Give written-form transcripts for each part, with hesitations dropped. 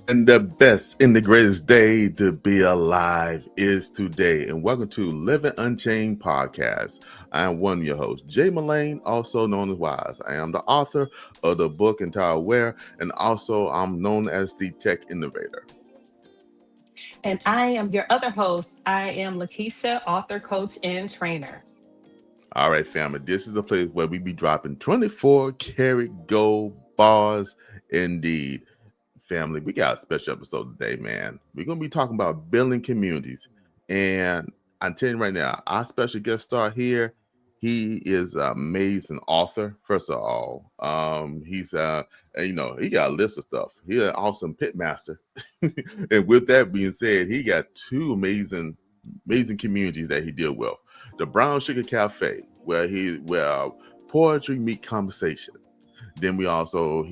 And the best and the greatest day to be alive is today. And welcome to Living Unchained Podcast. I am one of your hosts, Jay Melane, also known as Wise. I am the author of the book Entire Aware, and also I'm known as the Tech Innovator. And I am your other host. I am Lekeisha, author, coach, and trainer. All right, family, this is a place where we be dropping 24 karat gold bars indeed. Family, we got a special episode today, man. We're going to be talking about building communities. And I'm telling you right now, our special guest star here, he is an amazing author, first of all. He's, he got a list of stuff. He's an awesome pitmaster. And with that being said, he got two amazing communities that he deal with. The Brown Sugar Café, where poetry meet conversation. Then he's also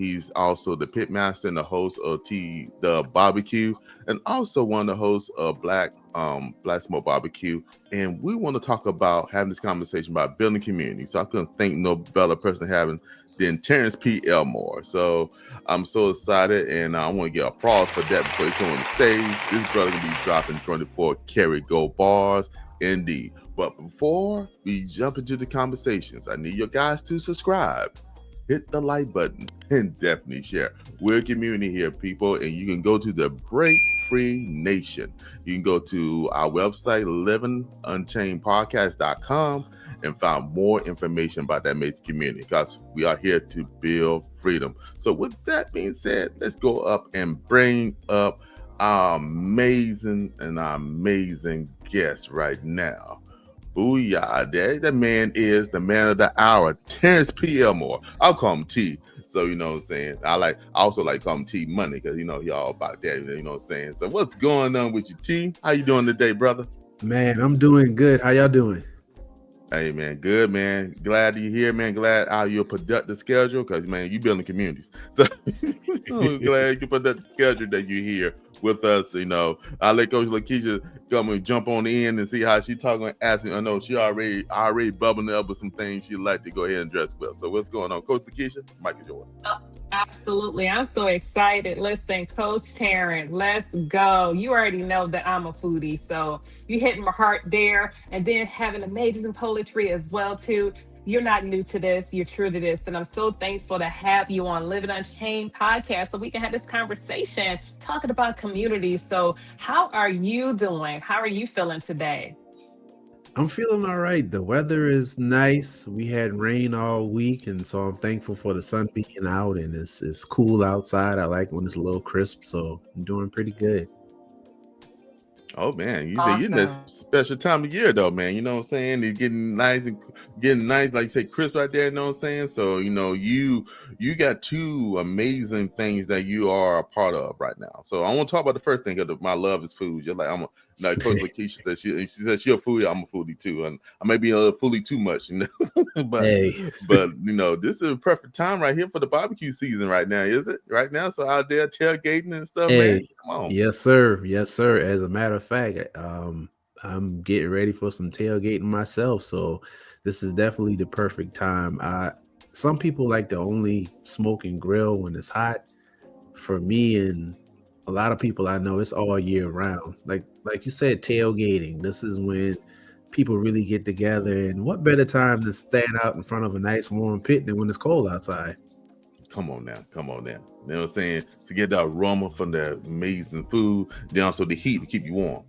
the pitmaster and the host of TDUB-BBQ, and also one of the hosts of Black Smoke BBQ. And we want to talk about having this conversation about building community. So I couldn't think no better person having than Terrence P. Elmore. So I'm so excited, and I want to get applause for that before he come on the stage. This brother gonna be dropping 24 karat gold bars. Indeed. But before we jump into the conversations, I need you guys to subscribe, hit the like button, and definitely share. We're a community here, people, and you can go to the Break Free Nation. You can go to our website, livingunchainedpodcast.com, and find more information about that amazing community, because we are here to build freedom. So with that being said, let's go up and bring up our amazing guest right now. Booyah. That man is the man of the hour, Terrence P. Elmore. I'll call him T. So, you know what I'm saying? I also like call him T Money, because, he all about that, you know what I'm saying? So what's going on with you, T? How you doing today, brother? Man, I'm doing good. How y'all doing? Hey, man, good, man. Glad you're here, man. Glad out your productive schedule, because, man, you building communities. So I'm glad you productive schedule that you're here with us. I let Coach Lekeisha come and jump on in and see how she talking and asking. I know she already bubbling up with some things she'd like to go ahead and address with. So what's going on, Coach Lekeisha? Mike is yours. Absolutely. I'm so excited. Listen, Coach Terrance, let's go. You already know that I'm a foodie, so you hit my heart there. And then having amazing poetry as well, too. You're not new to this. You're true to this. And I'm so thankful to have you on Living Unchained Podcast so we can have this conversation talking about community. So how are you doing? How are you feeling today? I'm feeling all right. The weather is nice. We had rain all week, and so I'm thankful for the sun being out, and it's cool outside. I like when it's a little crisp, so I'm doing pretty good. Oh, man, you say Awesome. you're in this special time of year, though, man. You know what I'm saying? It's getting nice, like you say, crisp right there. You know what I'm saying? So, you got two amazing things that you are a part of right now. So I want to talk about the first thing, because my love is food. Just like like Coach Lekeisha said, she said she's a foodie. I'm a foodie too, and I may be a little foodie too much, but Hey. but this is a perfect time right here for the barbecue season right now, is it? Right now, so out there tailgating and stuff, man. Come on. Yes, sir. Yes, sir. As a matter of fact, I'm getting ready for some tailgating myself, so this is definitely the perfect time. Some people like to only smoke and grill when it's hot. For me and a lot of people I know, it's all year round. Like you said, tailgating. This is when people really get together, and what better time to stand out in front of a nice warm pit than when it's cold outside? Come on now. You know what I'm saying? To get the aroma from the amazing food, then also the heat to keep you warm.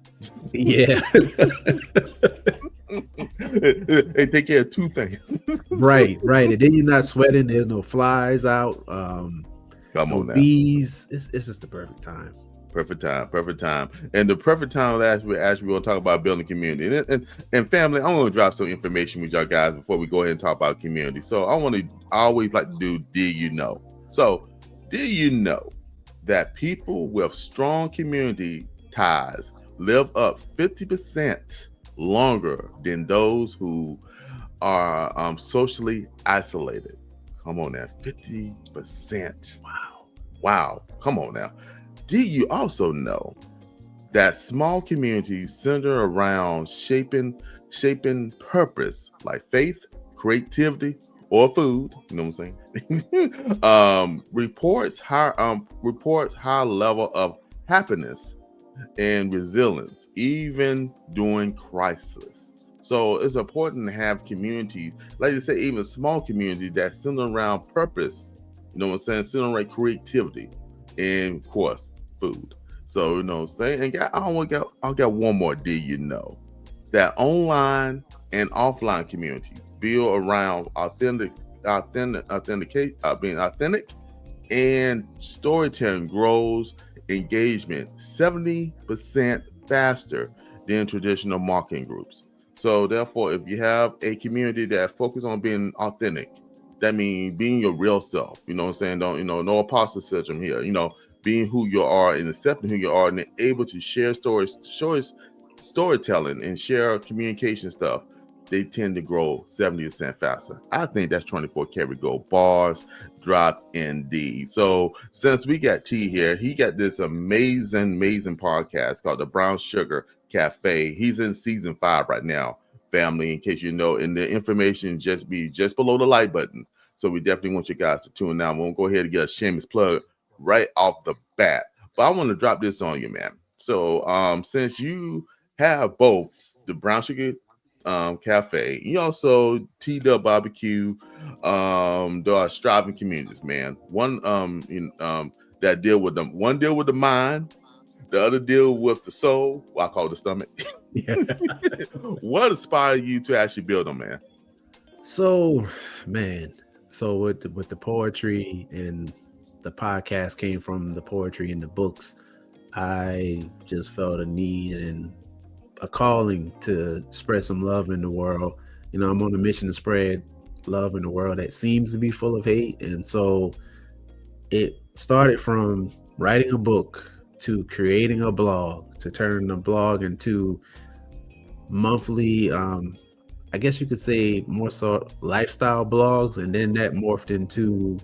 Yeah. They take care of two things. Right. And then you're not sweating. There's no flies out. Come no on now. Bees. It's just the perfect time. Perfect time. And the perfect time that we're going to talk about building community. And family, I'm going to drop some information with y'all guys before we go ahead and talk about community. So I always like to do, do you know? So, do you know that people with strong community ties live up 50% longer than those who are socially isolated? Come on now, 50%. Wow. Come on now. Do you also know that small communities center around shaping purpose like faith, creativity, or food. You know what I'm saying? Reports high level of happiness and resilience, even during crisis. So it's important to have communities, like you say, even small communities that center around purpose. You know what I'm saying? Center around creativity, and of course, food. So you know what I'm saying. And I got one more. Do you know that online and offline communities build around being authentic, and storytelling grows engagement 70% faster than traditional marketing groups. So therefore, if you have a community that focus on being authentic, that means being your real self. You know what I'm saying? Don't, no imposter syndrome here. Being who you are and accepting who you are, and able to share storytelling and share communication stuff, they tend to grow 70% faster. I think that's 24 karat gold bars drop indeed. So since we got T here, he got this amazing podcast called the Brown Sugar Café. He's in season 5 right now, family, in case you know, and the information just below the like button. So we definitely want you guys to tune in. We'll go ahead and get a shameless plug right off the bat. But I want to drop this on you, man. So since you have both the Brown Sugar Cafe, you also TDUB-BBQ, there are striving communities, man. That deal with them. One deal with the mind, the other deal with the soul. Well, I call it the stomach. Yeah. What inspired you to actually build them, man? So, man, with the poetry and the podcast came from the poetry and the books. I just felt a need and a calling to spread some love in the world. I'm on a mission to spread love in the world that seems to be full of hate. And so it started from writing a book to creating a blog to turn the blog into monthly, I guess you could say more so lifestyle blogs. And then that morphed into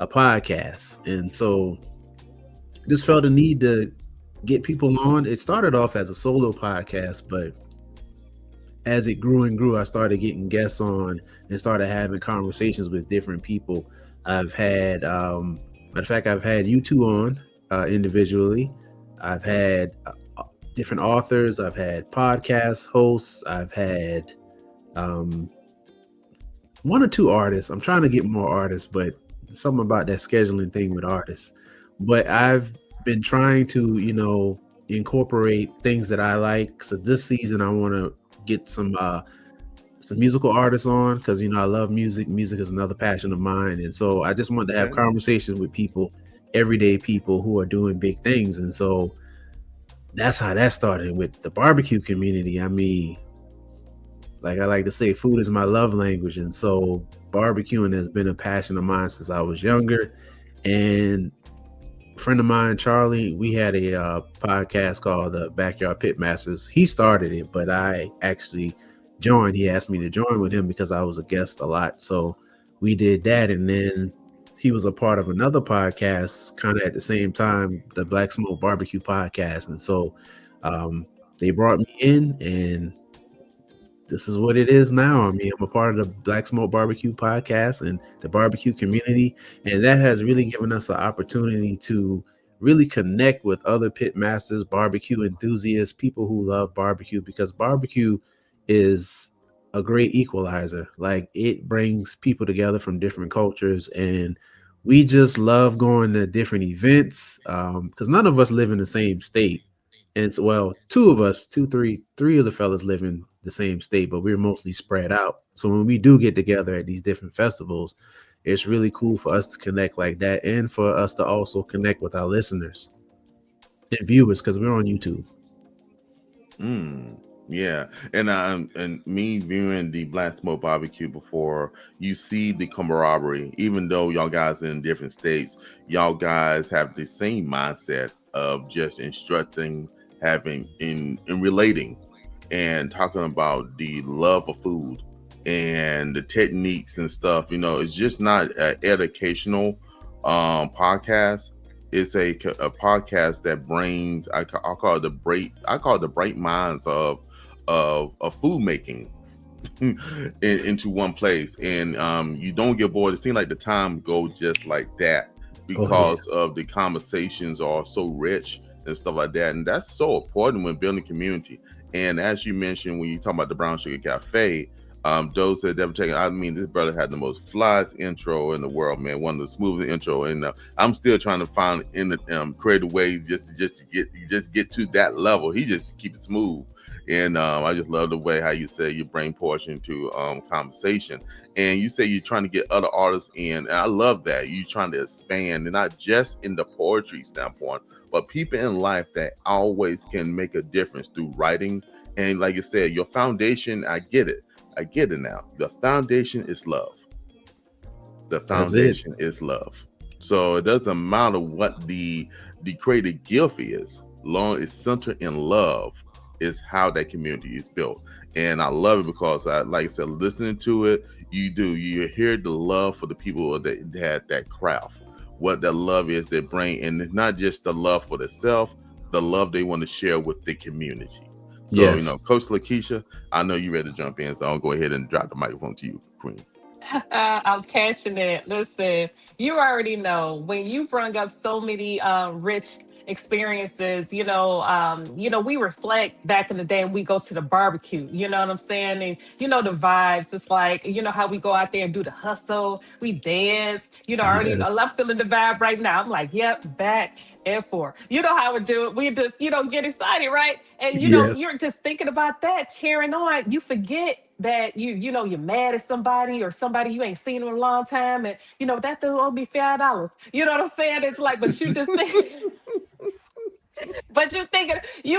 a podcast. And so just felt a need to get people on. It started off as a solo podcast, but as it grew and grew, I started getting guests on and started having conversations with different people. I've had, matter of fact, I've had you two on individually. I've had different authors. I've had podcast hosts. I've had one or two artists. I'm trying to get more artists, but something about that scheduling thing with artists. But I've been trying to, incorporate things that I like. So this season, I want to get some musical artists on because I love music. Music is another passion of mine, and so I just wanted to have conversations with people, everyday people who are doing big things. And so that's how that started with the barbecue community. I mean, like I like to say, food is my love language, and so barbecuing has been a passion of mine since I was younger. And a friend of mine, Charlie, we had a podcast called the Backyard Pitmasters. He started it, but I actually joined. He asked me to join with him because I was a guest a lot. So we did that. And then he was a part of another podcast kind of at the same time, the Black Smoke BBQ podcast. And so they brought me in, and this is what it is now. I mean, I'm a part of the Black Smoke BBQ podcast and the barbecue community. And that has really given us an opportunity to really connect with other pit masters, barbecue enthusiasts, people who love barbecue, because barbecue is a great equalizer. Like, it brings people together from different cultures, and we just love going to different events because none of us live in the same state. And so, well, three of the fellas live in the same state, but we're mostly spread out. So when we do get together at these different festivals, it's really cool for us to connect like that, and for us to also connect with our listeners and viewers because we're on YouTube. Yeah, and me viewing the Black Smoke BBQ before, you see the camaraderie. Even though y'all guys in different states, y'all guys have the same mindset of just instructing, having in relating, and talking about the love of food and the techniques and stuff. It's just not an educational podcast. It's a podcast that brings, I call it the bright minds of food making. into one place, and you don't get bored. It seems like the time goes just like that Oh yeah. because of the conversations are so rich and stuff like that, and that's so important when building community. And as you mentioned, when you talk about the Brown Sugar Cafe, those that ever taken, I mean, this brother had the most flies intro in the world, man. One of the smoothest intro, and I'm still trying to find in the creative ways just get to that level. He just keep it smooth. And I just love the way how you say you bring portion to conversation, and you say you're trying to get other artists in. And I love that you're trying to expand, and not just in the poetry standpoint, but people in life that always can make a difference through writing. And like you said, your foundation, I get it now. The foundation is love. The That's it. foundation is love. So it doesn't matter what the creative gift is, long as centered in love is how that community is built. And I love it because I, like I said, listening to it, you hear the love for the people that had that craft, what that love is they bring, and it's not just the love for themselves, the love they want to share with the community. So, Yes. Coach Lekeisha, I know you're ready to jump in, so I'll go ahead and drop the microphone to you, Queen. I'm catching it. Listen, you already know when you bring up so many rich experiences, we reflect back in the day and we go to the barbecue, you know what I'm saying? And the vibes, it's like, how we go out there and do the hustle, we dance, already I Yes. love feeling the vibe right now. I'm like, yep, back and forth. You know how we do it. We just, get excited, right? And Yes. you're just thinking about that, cheering on. You forget that you're mad at somebody or somebody you ain't seen in a long time, and that dude owe me $5. You know what I'm saying? It's like, but you just think, but you're thinking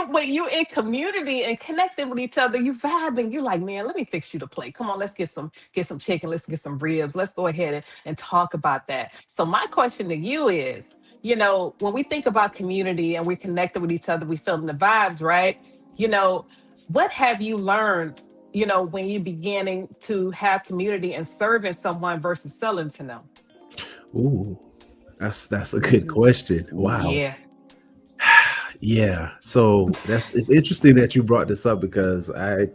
when you in community and connecting with each other, you vibing. You like, man, let me fix you the plate. Come on, let's get some chicken, let's get some ribs. Let's go ahead and talk about that. So my question to you is, when we think about community and we're connected with each other, we feeling the vibes, right? You know, what have you learned? When you beginning to have community and serving someone versus selling to them. Ooh, that's a good question. Wow. Yeah. Yeah. So it's interesting that you brought this up because I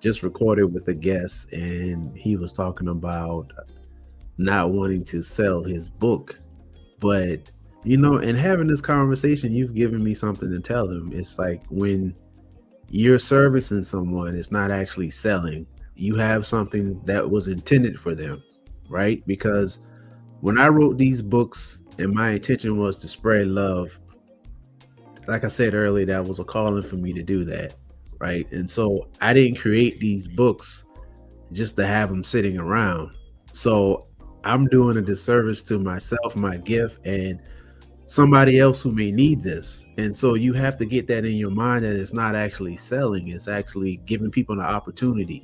just recorded with a guest and he was talking about not wanting to sell his book. But in having this conversation, you've given me something to tell him. It's like when you're servicing someone, it's not actually selling. You have something that was intended for them, right? Because when I wrote these books and my intention was to spread love, like I said earlier, that was a calling for me to do that, right? And so I didn't create these books just to have them sitting around. So I'm doing a disservice to myself, my gift, and somebody else who may need this. And so you have to get that in your mind that it's not actually selling, it's actually giving people an opportunity.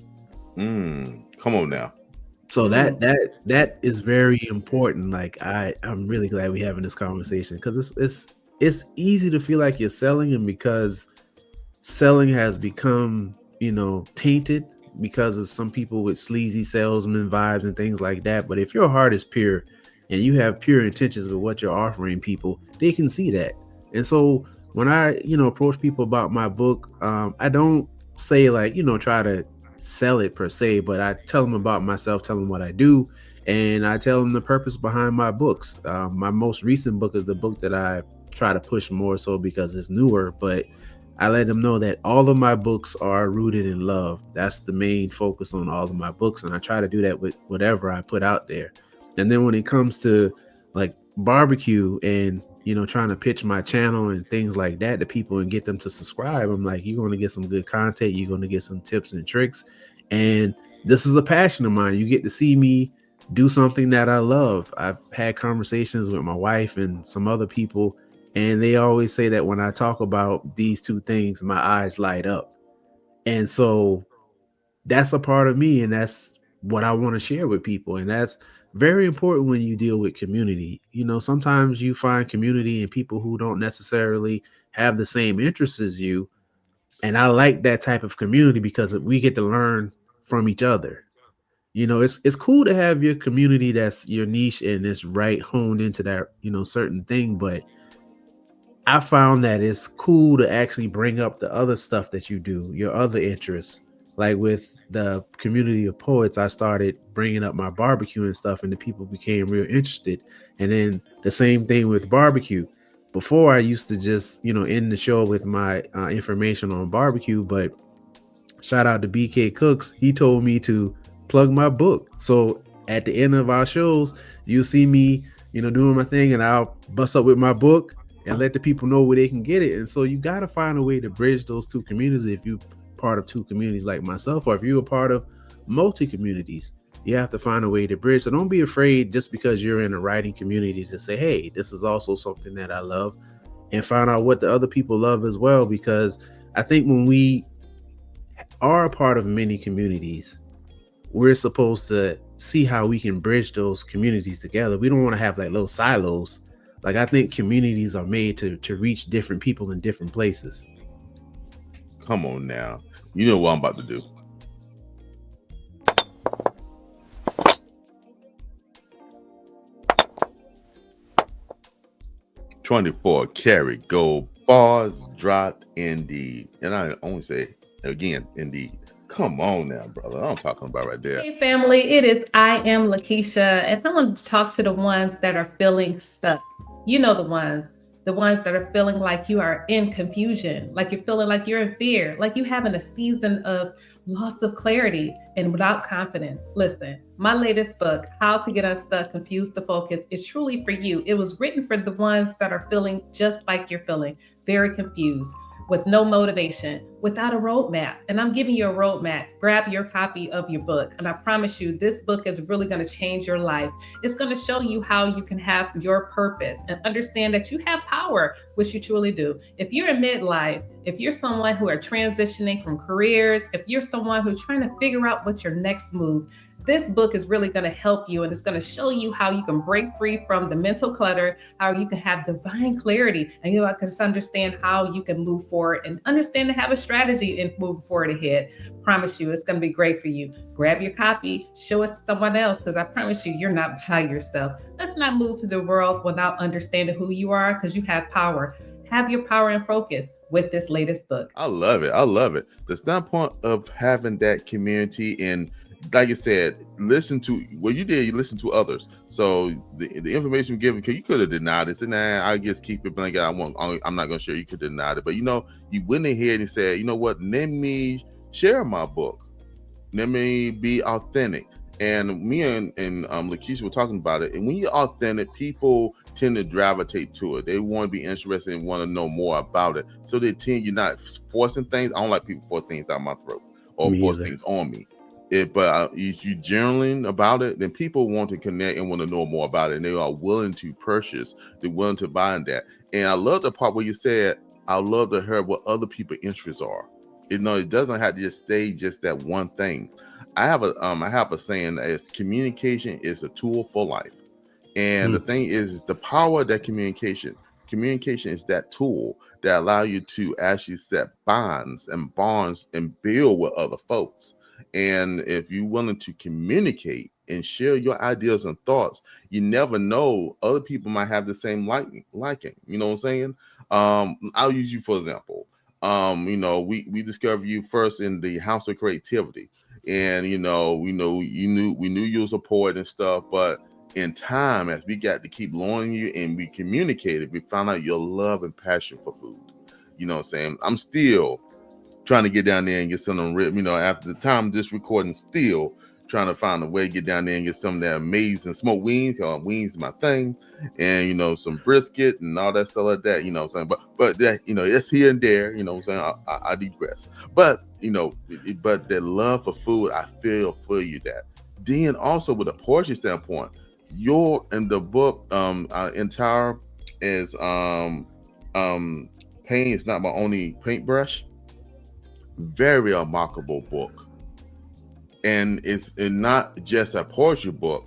Come on now. So that is very important. Like I'm really glad we're having this conversation because it's easy to feel like you're selling, and because selling has become tainted because of some people with sleazy salesman vibes and things like that. But if your heart is pure and you have pure intentions with what you're offering people, they can see that. And so when I approach people about my book, I don't say like try to sell it per se, but I tell them about myself, tell them what I do, and I tell them the purpose behind my books. My most recent book is the book that I try to push more so because it's newer, but I let them know that all of my books are rooted in love. That's the main focus on all of my books, and I try to do that with whatever I put out there. And then when it comes to like barbecue and trying to pitch my channel and things like that to people and get them to subscribe, I'm like, you're going to get some good content, you're going to get some tips and tricks, and this is a passion of mine. You get to see me do something that I love. I've had conversations with my wife and some other people, and they always say that when I talk about these two things, my eyes light up. And so that's a part of me, and that's what I want to share with people. And that's very important when you deal with community. Sometimes you find community in people who don't necessarily have the same interests as you. And I like that type of community because we get to learn from each other. It's cool to have your community that's your niche and it's right honed into that, certain thing. But I found that it's cool to actually bring up the other stuff that you do, your other interests. like with the community of poets, I started bringing up my barbecue and stuff, and the people became real interested. And then the same thing with barbecue. Before, I used to just, end the show with my information on barbecue, but shout out to BK Cooks. He told me to plug my book. So at the end of our shows, you'll see me, doing my thing, and I'll bust up with my book and let the people know where they can get it. And so you got to find a way to bridge those two communities. If you're part of two communities like myself, or if you're a part of multi communities, you have to find a way to bridge. So don't be afraid just because you're in a writing community to say, hey, this is also something that I love, and find out what the other people love as well. Because I think when we are a part of many communities, we're supposed to see how we can bridge those communities together. We don't want to have like little silos. Like, I think communities are made to reach different people in different places. Come on now. You know what I'm about to do. $24 karat gold bars dropped indeed. And I only say again, indeed. Come on now, brother. I'm talking about right there. Hey, family. It is I am Lekeisha, and I want to talk to the ones that are feeling stuck. You know, the ones that are feeling like you are in confusion, like you're feeling like you're in fear, like you having a season of loss of clarity and without confidence. Listen, my latest book, How to Get Unstuck, Confused to Focus, is truly for you. It was written for the ones that are feeling just like you're feeling, very confused, with no motivation, without a roadmap. And I'm giving you a roadmap. Grab your copy of your book. And I promise you, this book is really going to change your life. It's going to show you how you can have your purpose and understand that you have power, which you truly do. If you're in midlife, if you're someone who are transitioning from careers, if you're someone who's trying to figure out what's your next move, this book is really going to help you, and it's going to show you how you can break free from the mental clutter, how you can have divine clarity, and you can understand how you can move forward and understand to have a strategy and move forward ahead. Promise you, it's going to be great for you. Grab your copy, show it to someone else, because I promise you, you're not by yourself. Let's not move through the world without understanding who you are, because you have power. Have your power and focus with this latest book. I love it. I love it. The standpoint of having that community, and like you said, listen to what you did. You listen to others. So the information you given, because you could have denied it. Said, nah, I just keep it blanket. I'm not going to share. You could have denied it, but you went ahead and said, you know what? Let me share my book. Let me be authentic. And me and Lekeisha were talking about it. And when you're authentic, people tend to gravitate to it. They want to be interested and want to know more about it. So they tend, you're not forcing things. I don't like people force things down my throat or force things on me. But if you journaling about it, then people want to connect and want to know more about it. And they are willing to purchase. They're willing to buy in that. And I love the part where you said, I love to hear what other people's interests are. It doesn't have to just stay just that one thing. I have a saying that is communication is a tool for life. And the thing is the power of that communication. Communication is that tool that allow you to actually set bonds and build with other folks. And if you're willing to communicate and share your ideas and thoughts, you never know, other people might have the same liking. You know what I'm saying? I'll use you for example. We discovered you first in the House of Creativity. And we knew you was a poet and stuff, but in time, as we got to keep learning you and we communicated, we found out your love and passion for food. You know what I'm saying? I'm still trying to get down there and get some of them written, after the time of this recording, still trying to find a way to get down there and get some of that amazing smoked wings. Wings is my thing. And, some brisket and all that stuff like that, you know what I'm saying? But that, it's here and there, you know what I'm saying? I digress. But, but the love for food, I feel for you that. Then also with a poetry standpoint, you're in the book, entire is paint is not my only paintbrush. Very remarkable book. And it's not just a poetry book,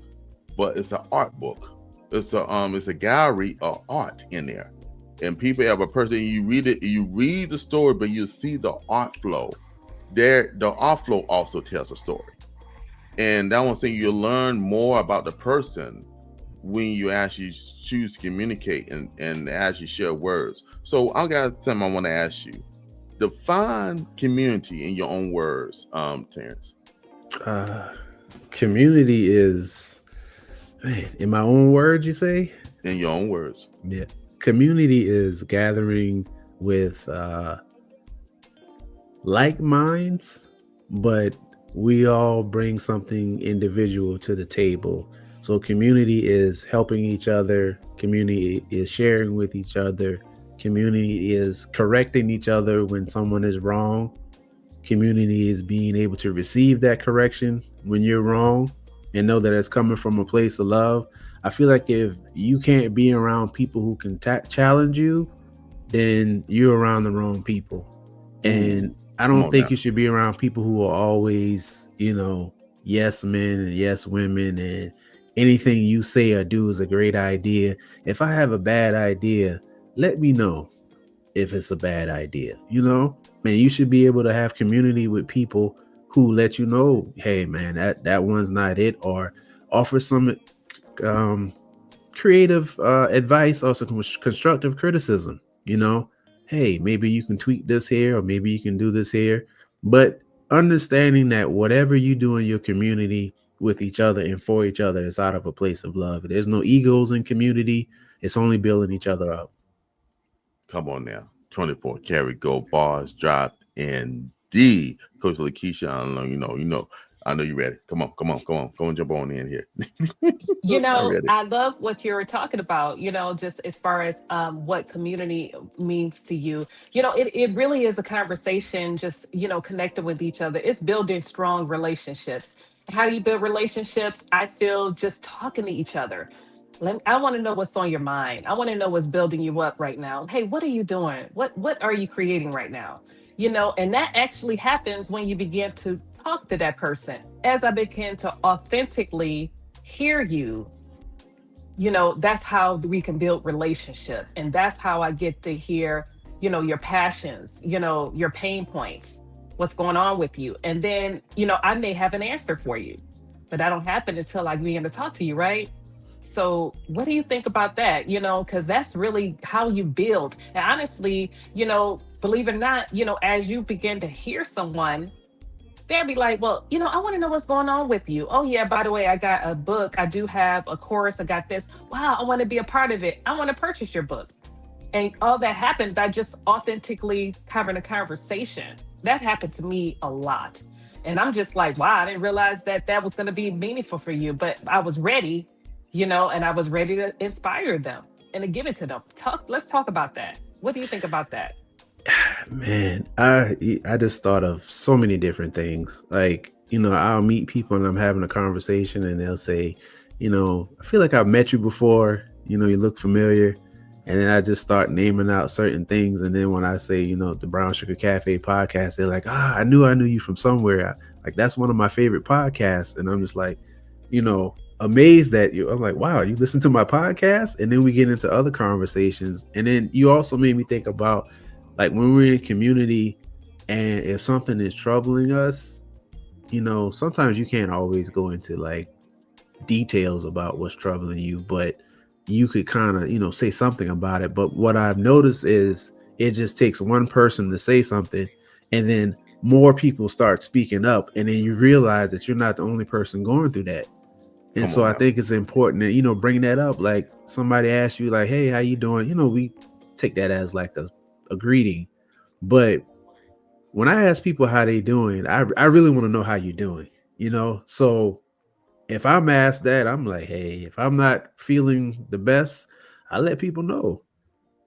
but it's an art book. It's a gallery of art in there. And people have a person, you read it, you read the story, but you see the art flow. The art flow also tells a story. And that one thing, you learn more about the person when you actually choose to communicate and actually share words. So I got something I want to ask you. define community in your own words, Terrance. Community is, man, in my own words, you say? In your own words. Yeah. Community is gathering with like minds, but we all bring something individual to the table. So community is helping each other. Community is sharing with each other. Community is correcting each other when someone is wrong. Community is being able to receive that correction when you're wrong and know that it's coming from a place of love. I feel like if you can't be around people who can challenge you, then you're around the wrong people. And I don't think you should be around people who are always, yes men and yes women, and anything you say or do is a great idea. If I have a bad idea, let me know if it's a bad idea. Man, you should be able to have community with people who let you know, hey man, that one's not it, or offer some creative advice or some constructive criticism. Hey, maybe you can tweak this here, or maybe you can do this here. But understanding that whatever you do in your community with each other and for each other is out of a place of love. There's no egos in community. It's only building each other up. Come on now. 24 karat gold bars dropped in D. Coach Lekeisha, I don't know, I know you're ready. Come on, jump on in here. I love what you're talking about, just as far as what community means to you. It really is a conversation, just, connecting with each other. It's building strong relationships. How do you build relationships? I feel just talking to each other. I want to know what's on your mind. I want to know what's building you up right now. Hey, what are you doing? What are you creating right now? And that actually happens when you begin to talk to that person. As I begin to authentically hear you, that's how we can build relationship. And that's how I get to hear, your passions, your pain points, what's going on with you. And then, I may have an answer for you, but that don't happen until I begin to talk to you, right? So what do you think about that? Because that's really how you build. And honestly, believe it or not, as you begin to hear someone, they'll be like, well, I want to know what's going on with you. Oh yeah, by the way, I got a book. I do have a course. I got this. Wow, I want to be a part of it. I want to purchase your book. And all that happened by just authentically having a conversation. That happened to me a lot. And I'm just like, wow, I didn't realize that was going to be meaningful for you. But I was ready, and I was ready to inspire them and to give it to them. Let's talk about that. What do you think about that? Man, I just thought of so many different things. Like, I'll meet people and I'm having a conversation and they'll say, I feel like I've met you before, you look familiar. And then I just start naming out certain things. And then when I say, the Brown Sugar Café podcast, they're like, I knew you from somewhere. Like, that's one of my favorite podcasts. And I'm just like, amazed at you. I'm like, wow, you listen to my podcast? And then we get into other conversations. And then you also made me think about, like, when we're in community and if something is troubling us, sometimes you can't always go into like details about what's troubling you, but you could kind of, say something about it. But what I've noticed is it just takes one person to say something and then more people start speaking up. And then you realize that you're not the only person going through that. And so I think it's important to, bring that up. Like somebody asks you like, hey, how you doing? We take that as like a greeting. But when I ask people how they doing, I really want to know how you're doing, So if I'm asked that, I'm like, hey, if I'm not feeling the best, I let people know.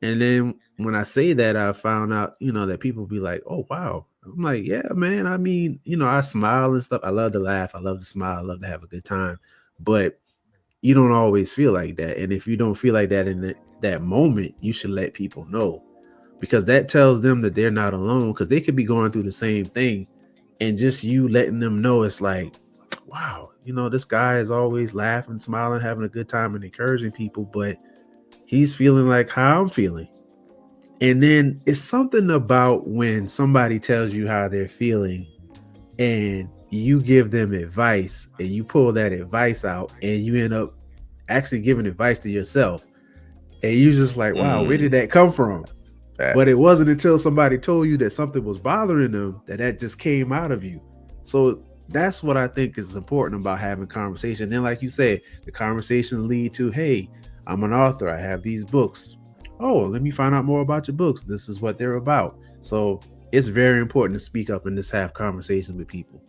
And then when I say that, I found out, that people be like, oh, wow. I'm like, yeah, man. I mean, I smile and stuff. I love to laugh. I love to smile. I love to have a good time. But you don't always feel like that. And if you don't feel like that in that moment, you should let people know, because that tells them that they're not alone, because they could be going through the same thing. And just you letting them know, it's like, wow, this guy is always laughing, smiling, having a good time and encouraging people, but he's feeling like how I'm feeling. And then it's something about when somebody tells you how they're feeling and you give them advice and you pull that advice out and you end up actually giving advice to yourself. And you just like, wow, where did that come from? But it wasn't until somebody told you that something was bothering them that just came out of you. So that's what I think is important about having conversation. Then, like you said, the conversations lead to, hey, I'm an author. I have these books. Oh, let me find out more about your books. This is what they're about. So it's very important to speak up and just have conversations with people.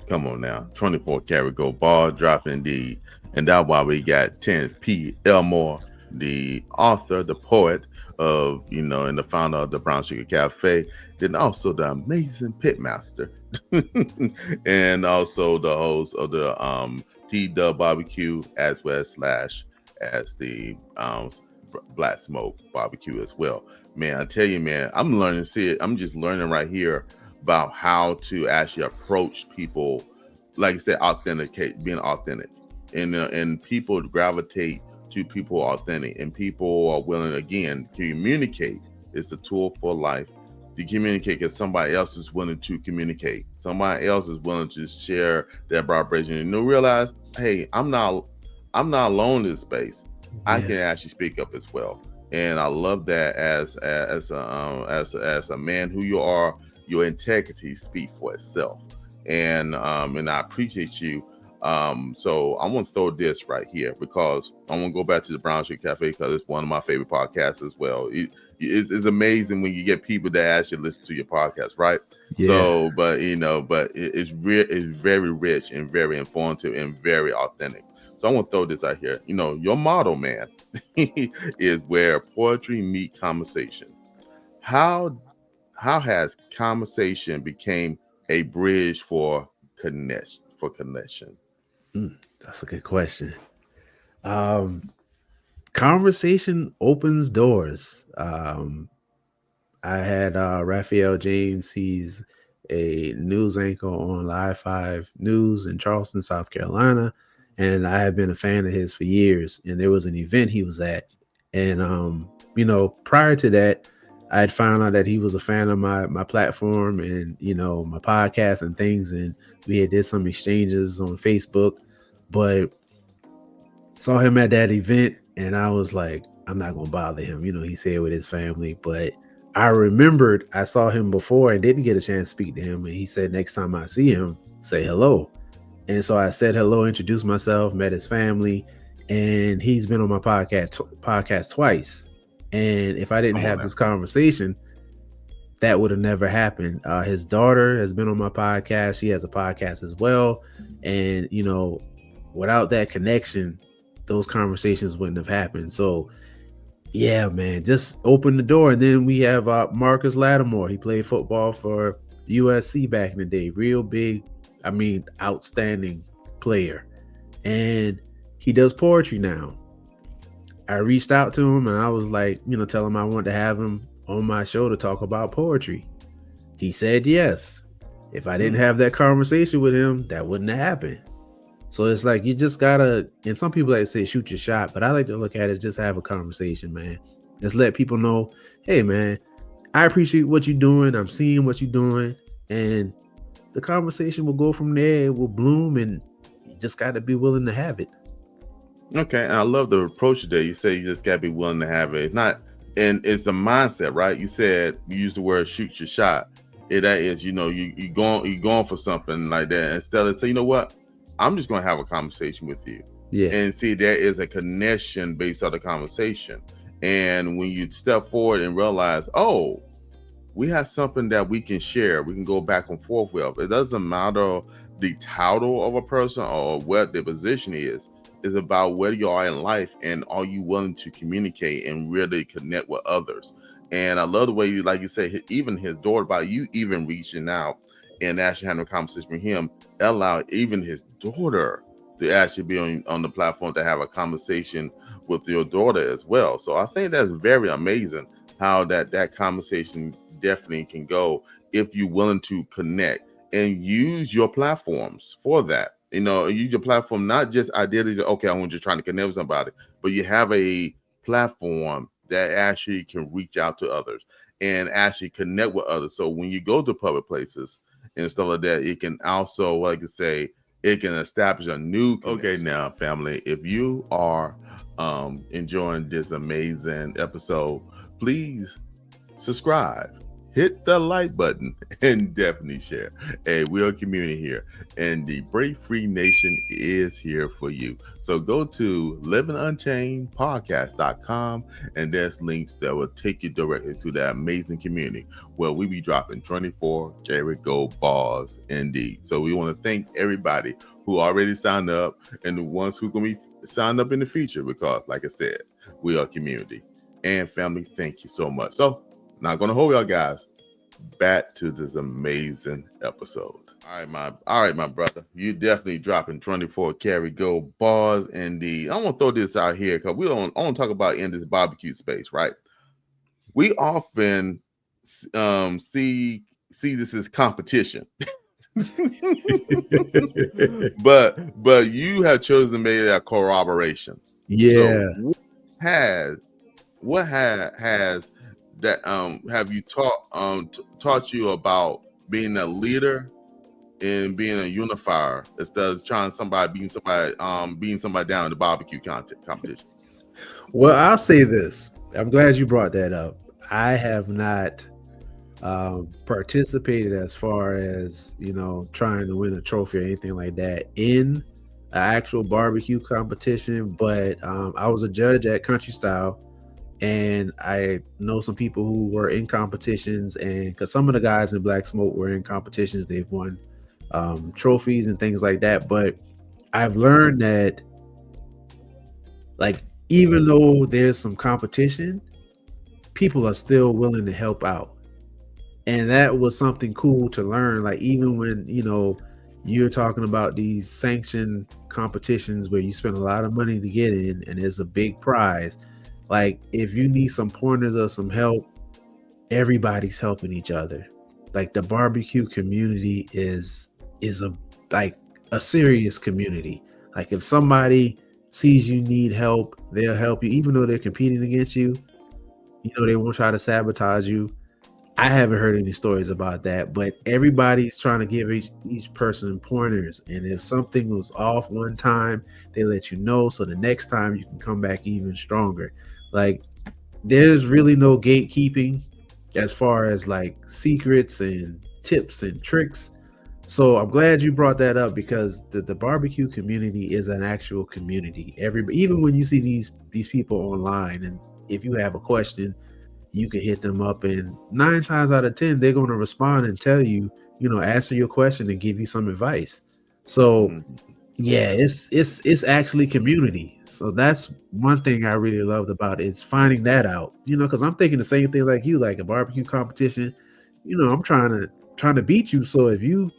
Come on now, 24 karat gold ball drop indeed. And that's why we got Terrence P. Elmore, the author, the poet of, and the founder of the Brown Sugar Café, then also the amazing pitmaster, and also the host of the TDUB-BBQ, as well as the Black Smoke BBQ as well. Man, I tell you, man, I'm learning to see it. I'm just learning right here about how to actually approach people, like I said, being authentic, and people gravitate to people who are authentic, and people are willing, again, to communicate. It's a tool for life to communicate, because somebody else is willing to communicate. Somebody else is willing to share that vibration, and realize, hey, I'm not alone in this space. Yeah. I can actually speak up as well, and I love that as a man who you are. Your integrity speaks for itself, and I appreciate you. So I want to throw this right here, because I want to go back to the Brown Sugar Cafe, because it's one of my favorite podcasts as well. It's amazing when you get people that actually listen to your podcast, right? Yeah. So, but it's very rich and very informative and very authentic. So I want to throw this out here. Your motto, man, is where poetry meet conversation. How has conversation became a bridge for connection? That's a good question. Conversation opens doors. I had Raphael James. He's a news anchor on Live 5 News in Charleston, South Carolina, and I have been a fan of his for years. And there was an event he was at, and prior to that, I had found out that he was a fan of my platform and, my podcast and things. And we had did some exchanges on Facebook, but saw him at that event, and I was like, I'm not going to bother him. He said with his family, but I remembered I saw him before and didn't get a chance to speak to him. And he said, next time I see him, say hello. And so I said hello, introduced myself, met his family, and he's been on my podcast twice. And if I didn't have this conversation, that would have never happened. His daughter has been on my podcast. She has a podcast as well. And, without that connection, those conversations wouldn't have happened. So, yeah, man, just open the door. And then we have Marcus Lattimore. He played football for USC back in the day. Real big, outstanding player. And he does poetry now. I reached out to him and I was like, tell him I wanted to have him on my show to talk about poetry. He said yes. If I didn't have that conversation with him, that wouldn't have happened. So it's like, you just gotta, and some people like to say shoot your shot, but I like to look at it as just have a conversation, man. Just let people know, hey man, I appreciate what you're doing. I'm seeing what you're doing. And the conversation will go from there. It will bloom, and you just gotta be willing to have it. Okay, and I love the approach today. You say you just gotta be willing to have it. It's not, and it's a mindset, right? You said you use the word shoot your shot. That is, you going for something like that. Instead of say, you know what, I'm just gonna have a conversation with you. Yeah. And see, there is a connection based on the conversation. And when you step forward and realize, oh, we have something that we can share, we can go back and forth with. It doesn't matter the title of a person or what their position is. It's about where you are in life and are you willing to communicate and really connect with others. And I love the way, like you say, even his daughter, by you even reaching out and actually having a conversation with him, allowed even his daughter to actually be on the platform to have a conversation with your daughter as well. So I think that's very amazing how that conversation definitely can go if you're willing to connect and use your platforms for that. Use your platform, not just ideally, okay, I'm just trying to connect with somebody, but you have a platform that actually can reach out to others and actually connect with others. So when you go to public places and stuff like that, it can also, like I say, it can establish a new connection. Okay, now, family, if you are enjoying this amazing episode, please subscribe, hit the like button, and definitely share. Hey, we're a community here, and the Break Free Nation is here for you. So go to livingunchainedpodcast.com, and there's links that will take you directly to that amazing community where we be dropping 24 karat gold bars indeed. So we want to thank everybody who already signed up and the ones who going to be signed up in the future, because like I said, we are a community. And family, thank you so much. So not gonna hold y'all guys. Back to this amazing episode. All right, my brother. You definitely dropping 24 karat gold bars indeed. I want to throw this out here because we don't talk about in this barbecue space, right? We often see this as competition. but you have chosen to make that corroboration. Yeah. So what has that have you taught you about being a leader and being a unifier instead of trying being somebody down in the barbecue competition? Well, I'll say this. I'm glad you brought that up. I have not participated as far as, trying to win a trophy or anything like that in an actual barbecue competition, but I was a judge at Country Style. And I know some people who were in competitions, and because some of the guys in Black Smoke were in competitions, they've won trophies and things like that. But I've learned that, like, even though there's some competition, people are still willing to help out. And that was something cool to learn. Like, even when, you're talking about these sanctioned competitions where you spend a lot of money to get in and there's a big prize. Like, if you need some pointers or some help, everybody's helping each other. Like, the barbecue community is a serious community. Like, if somebody sees you need help, they'll help you, even though they're competing against you. They won't try to sabotage you. I haven't heard any stories about that, but everybody's trying to give each person pointers. And if something was off one time, they let you know, so the next time you can come back even stronger. Like, there's really no gatekeeping as far as like secrets and tips and tricks. So I'm glad you brought that up, because the barbecue community is an actual community. Even when you see these people online, and if you have a question, you can hit them up, and 9 times out of 10, they're going to respond and tell you, answer your question and give you some advice. So yeah, it's actually community. So that's one thing I really loved about it, is finding that out, because I'm thinking the same thing like you, like a barbecue competition, I'm trying to beat you. So if you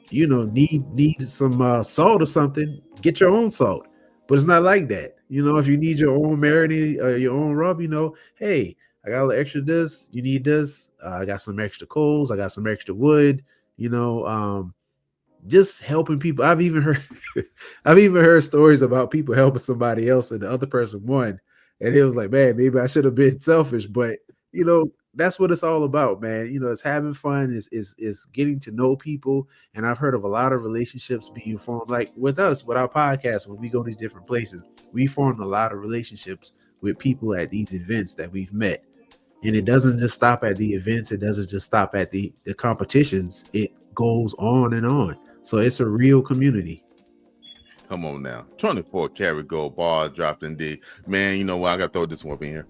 need some salt or something, get your own salt. But it's not like that. If you need your own marinade or your own rub, hey, I got a little extra this, you need this. I got some extra coals, I got some extra wood, just helping people. I've even heard stories about people helping somebody else and the other person won. And it was like, man, maybe I should have been selfish, but that's what it's all about, man. It's having fun, is getting to know people. And I've heard of a lot of relationships being formed, like with us, with our podcast. When we go to these different places, we formed a lot of relationships with people at these events that we've met. And it doesn't just stop at the events. It doesn't just stop at the competitions. It goes on and on. So it's a real community. Come on now. 24 karat gold bar dropped indeed. Man, you know what? I got to throw this one up in here.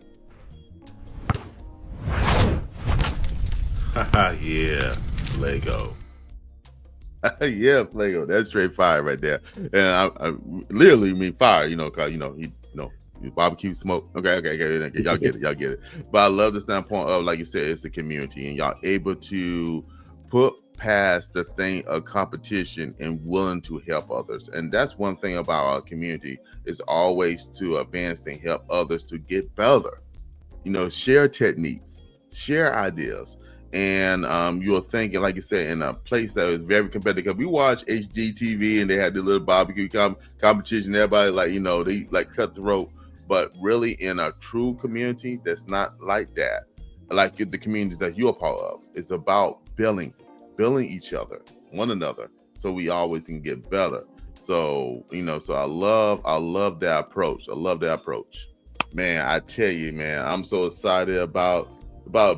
Yeah, Lego. Yeah, Lego. That's straight fire right there. And I literally mean fire, because, barbecue smoke. Okay. Y'all get it. But I love the standpoint of, like you said, it's a community, and y'all able to put past the thing of competition and willing to help others. And that's one thing about our community, is always to advance and help others to get better. Share techniques, share ideas. And you're thinking, like you said, in a place that is very competitive. We watch HGTV and they had the little barbecue competition. Everybody they like cut the rope. But really, in a true community that's not like that, like the communities that you're a part of, it's about building each other, one another, so we always can get better. So I love that approach. Man, I tell you, man, I'm so excited about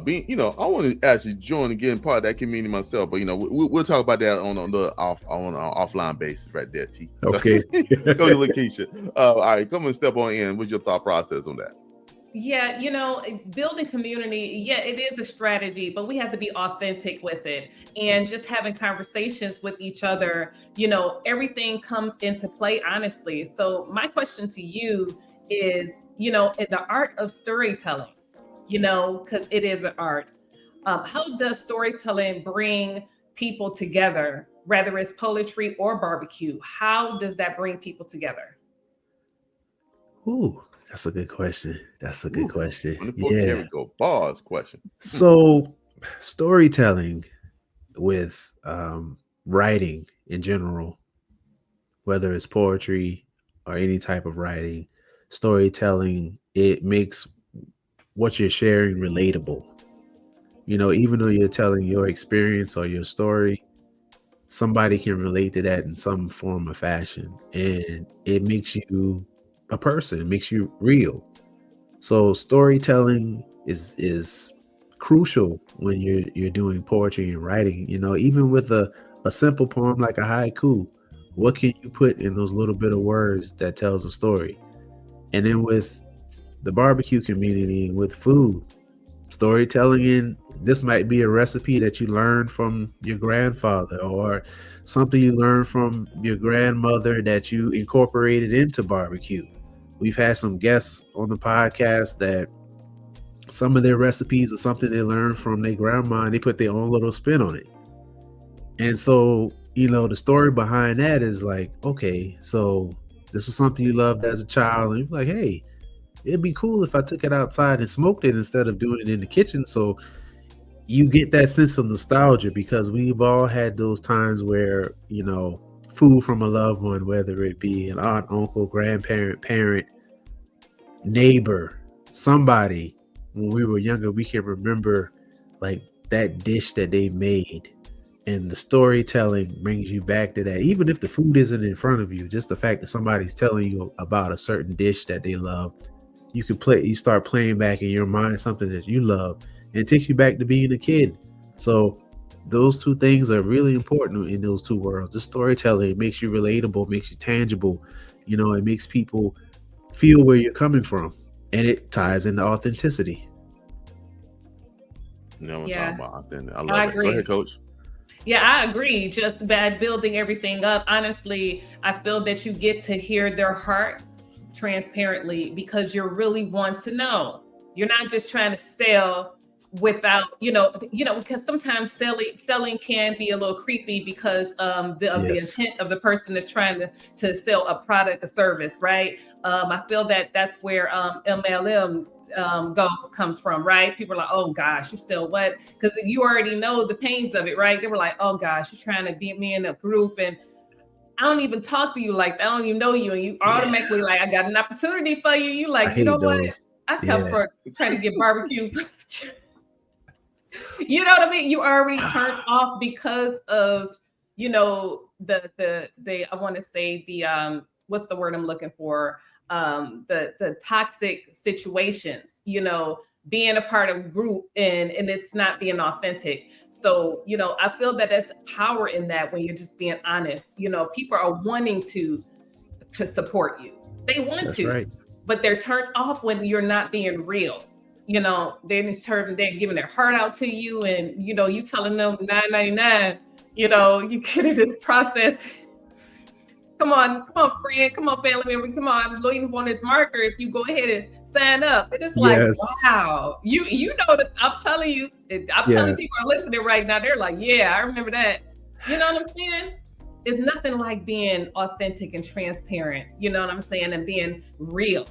being, I want to actually join and get part of that community myself, but we'll talk about that on the offline basis right there, T. So, Okay. Coach Lekeisha, all right, come and step on in. What's your thought process on that? Yeah, building community, yeah, it is a strategy, but we have to be authentic with it and just having conversations with each other. Everything comes into play, honestly. So my question to you is, in the art of storytelling, because it is an art, how does storytelling bring people together, whether it's poetry or barbecue? How does that bring people together? Ooh, that's a good question. That's a good question. 24 Yeah. karat gold bars question. So storytelling with writing in general, whether it's poetry or any type of writing, storytelling, it makes what you're sharing relatable. Even though you're telling your experience or your story, somebody can relate to that in some form or fashion. And it makes you a person, it makes you real. So storytelling is crucial when you're doing poetry and writing. Even with a simple poem like a haiku, what can you put in those little bit of words that tells a story? And then with the barbecue community, with food, storytelling, in this might be a recipe that you learned from your grandfather or something you learned from your grandmother that you incorporated into barbecue. We've had some guests on the podcast that some of their recipes are something they learned from their grandma and they put their own little spin on it. And so, the story behind that is like, okay, so this was something you loved as a child, and you're like, hey, it'd be cool if I took it outside and smoked it instead of doing it in the kitchen. So you get that sense of nostalgia, because we've all had those times where, food from a loved one, whether it be an aunt, uncle, grandparent, parent, neighbor, somebody, when we were younger, we can remember like that dish that they made. And the storytelling brings you back to that. Even if the food isn't in front of you, just the fact that somebody's telling you about a certain dish that they love, you start playing back in your mind something that you love, and it takes you back to being a kid. So those two things are really important in those two worlds. The storytelling makes you relatable, makes you tangible. It makes people feel where you're coming from, and it ties into authenticity. Yeah, I love it. Go ahead, Coach. Yeah, I agree. Just bad building everything up. Honestly, I feel that you get to hear their heart transparently because you really want to know. You're not just trying to sell without, because sometimes selling can be a little creepy because the intent of the person that's trying to sell a product, a service, right? I feel that that's where MLM comes from, right? People are like, oh gosh, you sell what? Because you already know the pains of it, right? They were like, oh gosh, you're trying to beat me in a group and I don't even talk to you like that. I don't even know you. And you automatically like, I got an opportunity for you. You like, you know what? I come for trying to get barbecue. You know what I mean? You already turned off because of, the I want to say the what's the word I'm looking for? The toxic situations, being a part of a group and it's not being authentic. So, I feel that there's power in that when you're just being honest. People are wanting to support you. They want to, right. But they're turned off when you're not being real. They're giving their heart out to you and, you telling them $9.99, you get in this process. Come on, friend. Come on, family member. Come on, I'm looking for this marker. If you go ahead and sign up, and it's like, wow, you know that I'm telling you. I'm telling people are listening right now. They're like, yeah, I remember that. You know what I'm saying? It's nothing like being authentic and transparent. You know what I'm saying? And being real.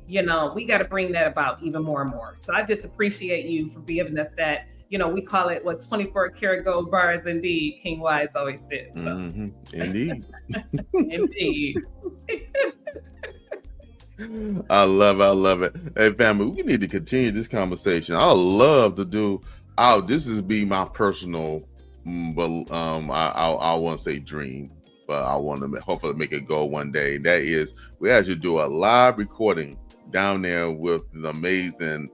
We got to bring that about even more and more. So I just appreciate you for giving us that. We call it 24 karat gold bars. Indeed, King Wise always says. So. Mm-hmm. Indeed. Indeed. I love it. Hey, family, we need to continue this conversation. I love to do. This is be my personal, but I won't say dream, but I want to hopefully make it go one day. That is, we actually do a live recording down there with the amazing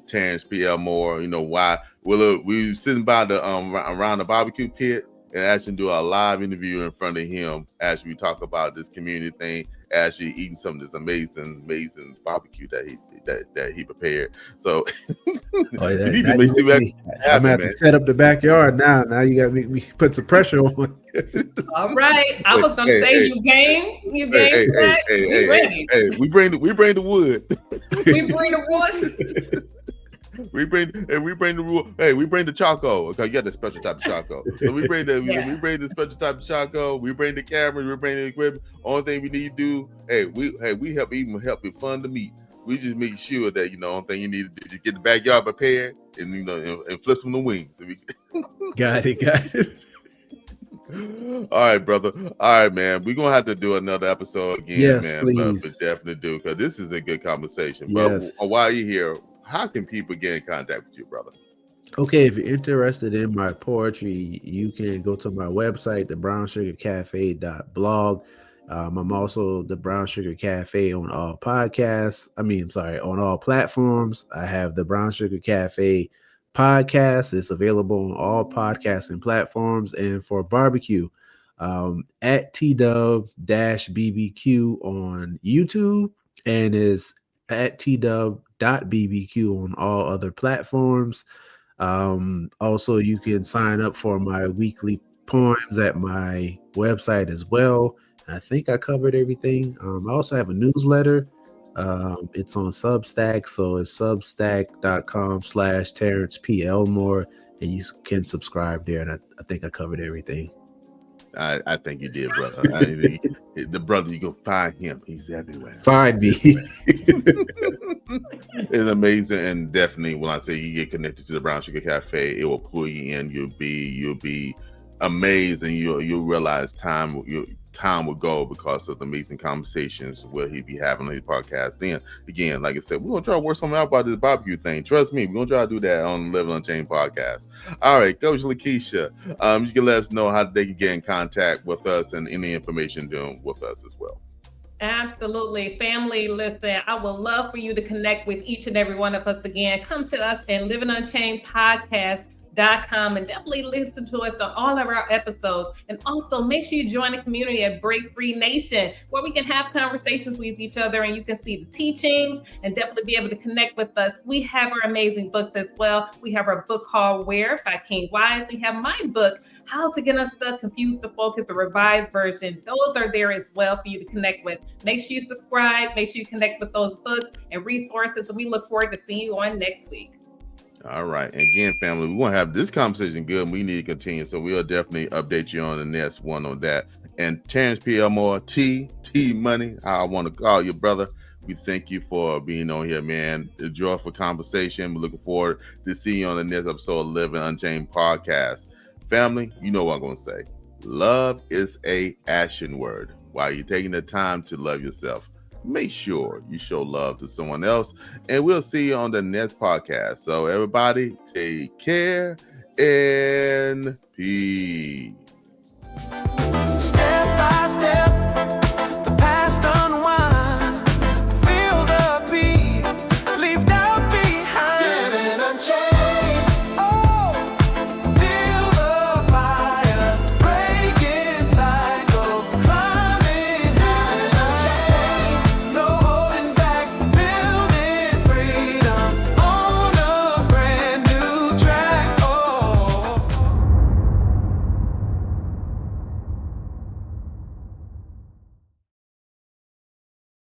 Terrence P. Elmore. You know why? Well, we were sitting by the around the barbecue pit and actually do a live interview in front of him as we talk about this community thing, actually eating some of this amazing barbecue that he prepared. So you need to see what I'm going to set up the backyard now. Now you got me put some pressure on. All right. I was going to say you game. You game. Hey, we bring the wood. We bring the wood. We bring the rule. Hey, we bring the charcoal. Okay, you got the special type of charcoal. So we bring we bring the special type of charcoal. We bring the cameras. We bring the equipment. Only thing we need to do, we help you fund the meat. We just make sure that only thing you need to do is get the backyard prepared and and flip some of the wings. Got it. All right, brother. All right, man. We're gonna have to do another episode again, man. Please. But definitely do, because this is a good conversation. Yes. But while you're here, how can people get in contact with you, brother? Okay, if you're interested in my poetry, you can go to my website, thebrownsugarcafe.blog. I'm also the Brown Sugar Cafe on all podcasts. On all platforms. I have the Brown Sugar Cafe podcast. It's available on all podcasting platforms. And for barbecue, at TDUB-BBQ on YouTube, and is at TDUB-BBQ on all other platforms. Also, you can sign up for my weekly poems at my website as well. I think I covered everything. I also have a newsletter. It's on Substack, so it's substack.com/Terrence P. Elmore, and you can subscribe there. And I think I covered everything. I think you did, brother. The brother, you can find him. He's everywhere. Find me. It's amazing, and definitely when I say you get connected to the Brown Sugar Cafe, it will pull you in. You'll be amazed, and you'll realize time will go because of the amazing conversations where he be having on his podcast. Then again, like I said, we're gonna try to work something out about this barbecue thing. Trust me, we're gonna try to do that on the Living Unchained Podcast. All right, Coach Lekeisha, you can let us know how they can get in contact with us and any information doing with us as well. Absolutely. Family, listen, I would love for you to connect with each and every one of us again. Come to us and Living Unchained Podcast. .com, and definitely listen to us on all of our episodes. And also make sure you join the community at Break Free Nation, where we can have conversations with each other and you can see the teachings and definitely be able to connect with us. We have our amazing books as well. We have our book called Where by King Wise. We have my book, How to Get Unstuck, Confused to Focus, the revised version. Those are there as well for you to connect with. Make sure you subscribe. Make sure you connect with those books and resources. And we look forward to seeing you on next week. All right. Again, family, we want to have this conversation good, and we need to continue. So we'll definitely update you on the next one on that. And Terrence P. Elmore, T Money, I want to call you, brother. We thank you for being on here, man. A joyful conversation. We're looking forward to seeing you on the next episode of Living Unchained Podcast. Family, you know what I'm going to say. Love is a action word. While you're taking the time to love yourself, make sure you show love to someone else, and we'll see you on the next podcast. So everybody, take care and peace. Step by step.